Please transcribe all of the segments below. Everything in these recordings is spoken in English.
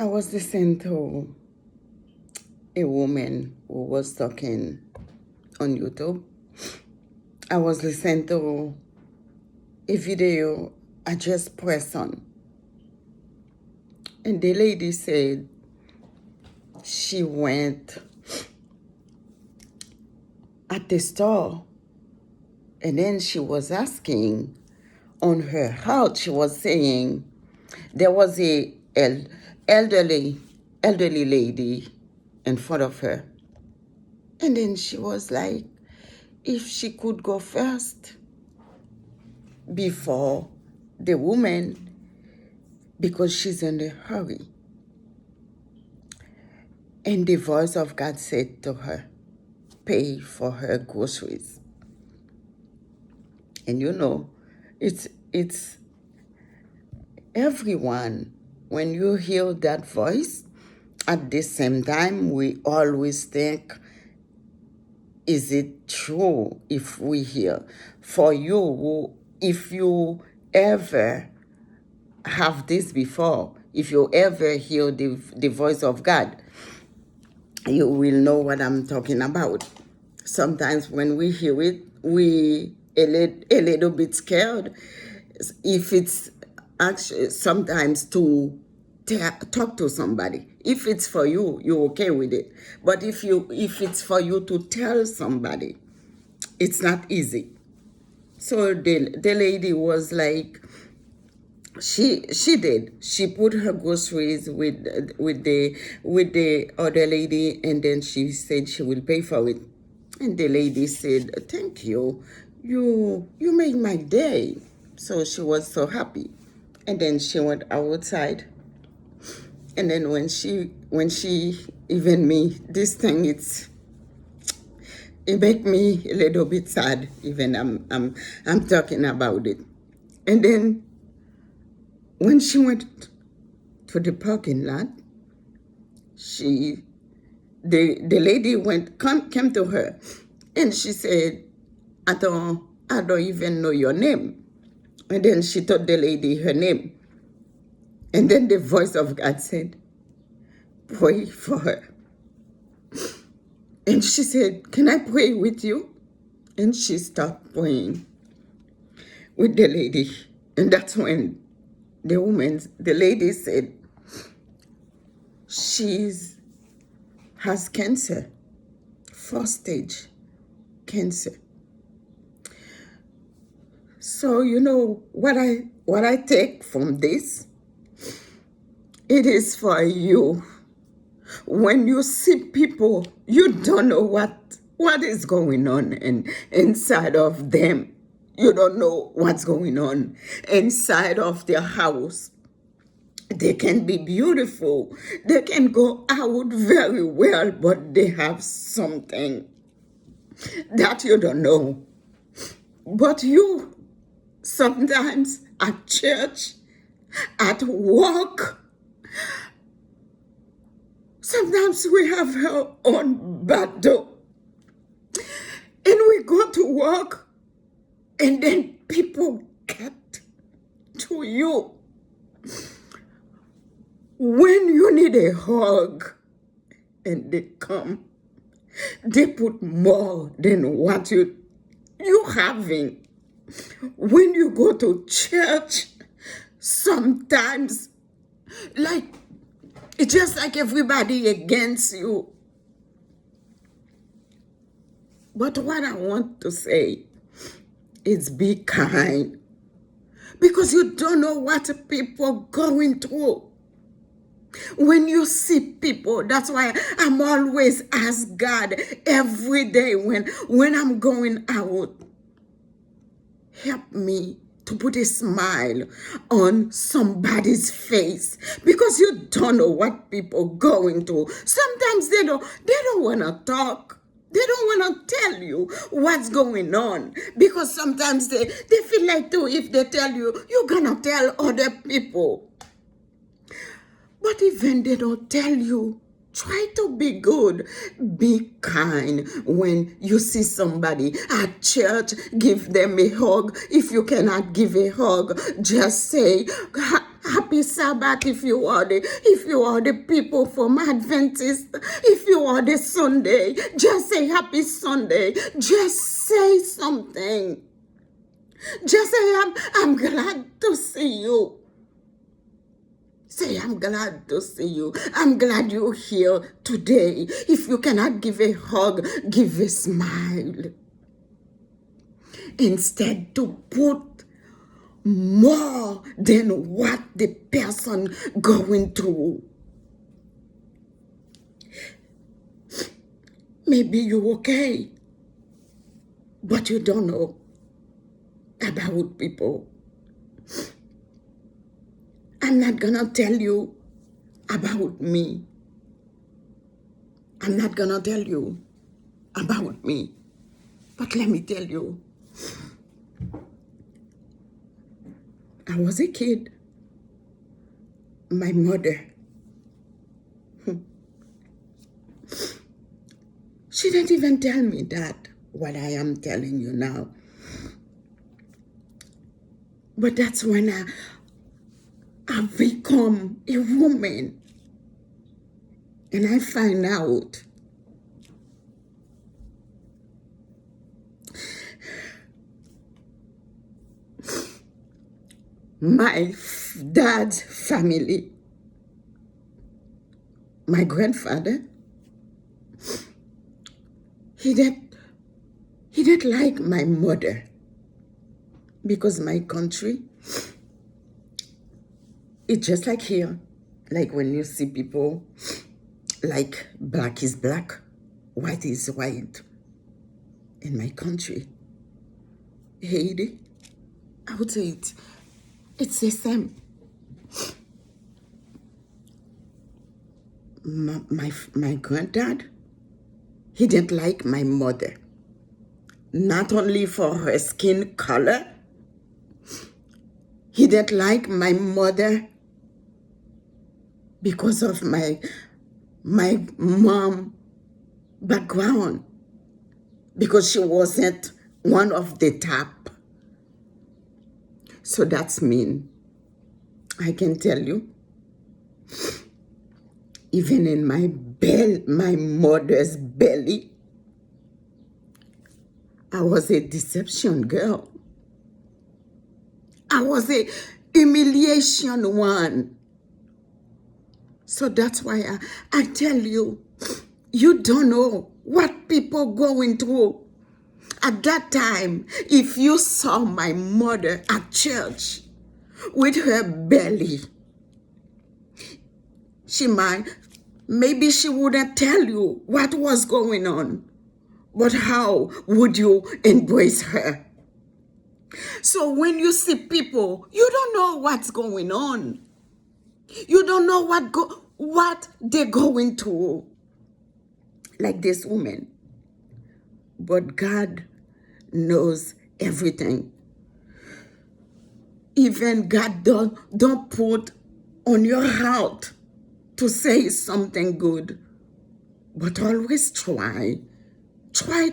I was listening to a woman who was talking on YouTube. I was listening to a video I just pressed on. And the lady said she went at the store and then she was asking on her heart, she was saying there was a elderly lady in front of her. And then she was like, if she could go first before the woman, because she's in a hurry. And the voice of God said to her, pay for her groceries. And you know, it's everyone, when you hear that voice, at the same time, we always think, is it true if we hear? For you, if you ever have this before, if you ever hear the voice of God, you will know what I'm talking about. Sometimes when we hear it, we a little bit scared. If it's actually sometimes to talk to somebody. If it's for you, you're okay with it. But if it's for you to tell somebody, it's not easy. So the lady was like, she did. She put her groceries with the other lady, and then she said she will pay for it. And the lady said, "Thank you. You made my day." So she was so happy. And then she went outside. And then when she even me, this thing it make me a little bit sad. Even I'm talking about it. And then when she went to the parking lot, the lady came to her, and she said, I don't even know your name. And then she told the lady her name. And then the voice of God said, pray for her. And she said, can I pray with you? And she started praying with the lady. And that's when the lady said, she has cancer, 4-stage cancer. So you know what I take from this? It is for you. When you see people, you don't know what is going on inside of them. You don't know what's going on inside of their house. They can be beautiful. They can go out very well, but they have something that you don't know. But you, sometimes at church, at work, sometimes we have our own battle. And we go to work, and then people get to you. When you need a hug, and they come, they put more than what you having. When you go to church, sometimes, like, it's just like everybody against you. But what I want to say is be kind. Because you don't know what people are going through. When you see people, that's why I'm always ask God every day when I'm going out, help me to put a smile on somebody's face, because you don't know what people going through. Sometimes they don't want to talk. They don't want to tell you what's going on, because sometimes they feel like too, if they tell you, you're gonna tell other people. But even they don't tell you, try to be good. Be kind. When you see somebody at church, give them a hug. If you cannot give a hug, just say, Happy Sabbath if you are the people from Adventist, if you are the Sunday, just say happy Sunday. Just say something. Just say I'm glad to see you. Say, I'm glad to see you. I'm glad you're here today. If you cannot give a hug, give a smile. Instead, to put more than what the person going through. Maybe you're okay, but you don't know about people. I'm not gonna tell you about me. I'm not gonna tell you about me. But let me tell you, I was a kid. My mother, she didn't even tell me that, what I am telling you now. But that's when I've become a woman. And I find out my dad's family, my grandfather, he didn't like my mother because my country, it's just like here. Like when you see people, like black is black, white is white. In my country, Haiti, I would say it's the same. My granddad, he didn't like my mother. Not only for her skin color, he didn't like my mother because of my mom background, because she wasn't one of the top. So that's mean. I can tell you, even in my mother's belly, I was a deception girl. I was a humiliation one. So that's why I tell you, you don't know what people going through. At that time, if you saw my mother at church with her belly, maybe she wouldn't tell you what was going on, but how would you embrace her? So when you see people, you don't know what's going on. You don't know what they're going through. Like this woman. But God knows everything. Even God don't put on your heart to say something good, but always try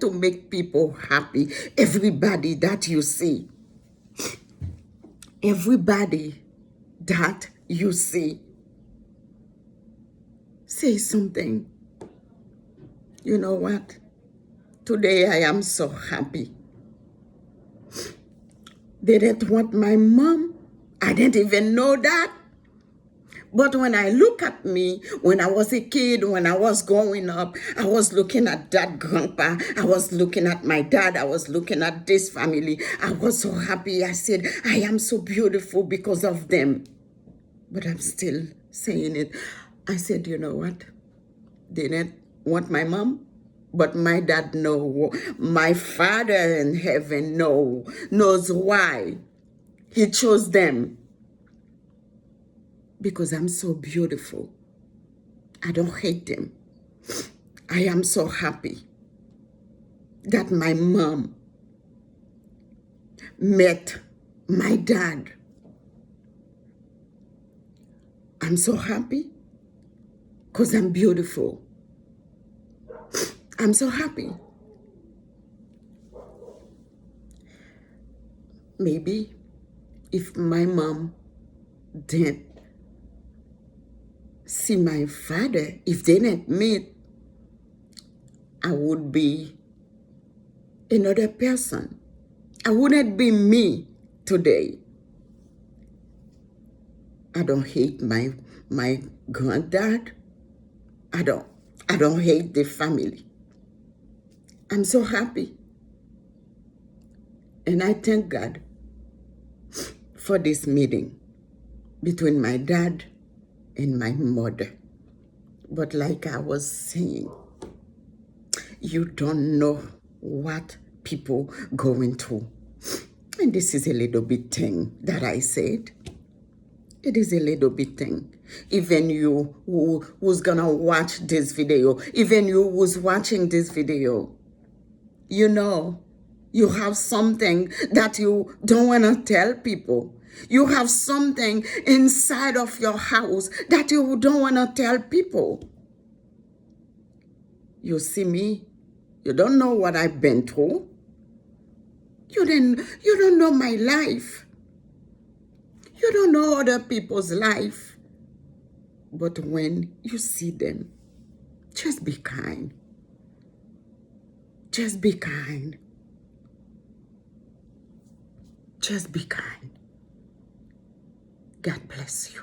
to make people happy. Everybody that you see, say something. You know what? Today I am so happy. They didn't want my mom. I didn't even know that. But when I look at me, when I was a kid, when I was growing up, I was looking at that grandpa. I was looking at my dad. I was looking at this family. I was so happy. I said, I am so beautiful because of them. But I'm still saying it. I said, you know what? They didn't want my mom, but my dad knows. My Father in heaven knows why he chose them. Because I'm so beautiful. I don't hate them. I am so happy that my mom met my dad. I'm so happy because I'm beautiful. I'm so happy. Maybe if my mom didn't see my father, if they didn't meet, I would be another person. I wouldn't be me today. I don't hate my granddad. I don't hate the family. I'm so happy. And I thank God for this meeting between my dad and my mother. But like I was saying, you don't know what people going through. And this is a little bit thing that I said. It is a little bit thing. Even you who's gonna watch this video, even you who's watching this video, you know, you have something that you don't want to tell people. You have something inside of your house that you don't want to tell people. You see me, you don't know what I've been through. You don't know my life. You don't know other people's life. But when you see them, just be kind. Just be kind. Just be kind. God bless you.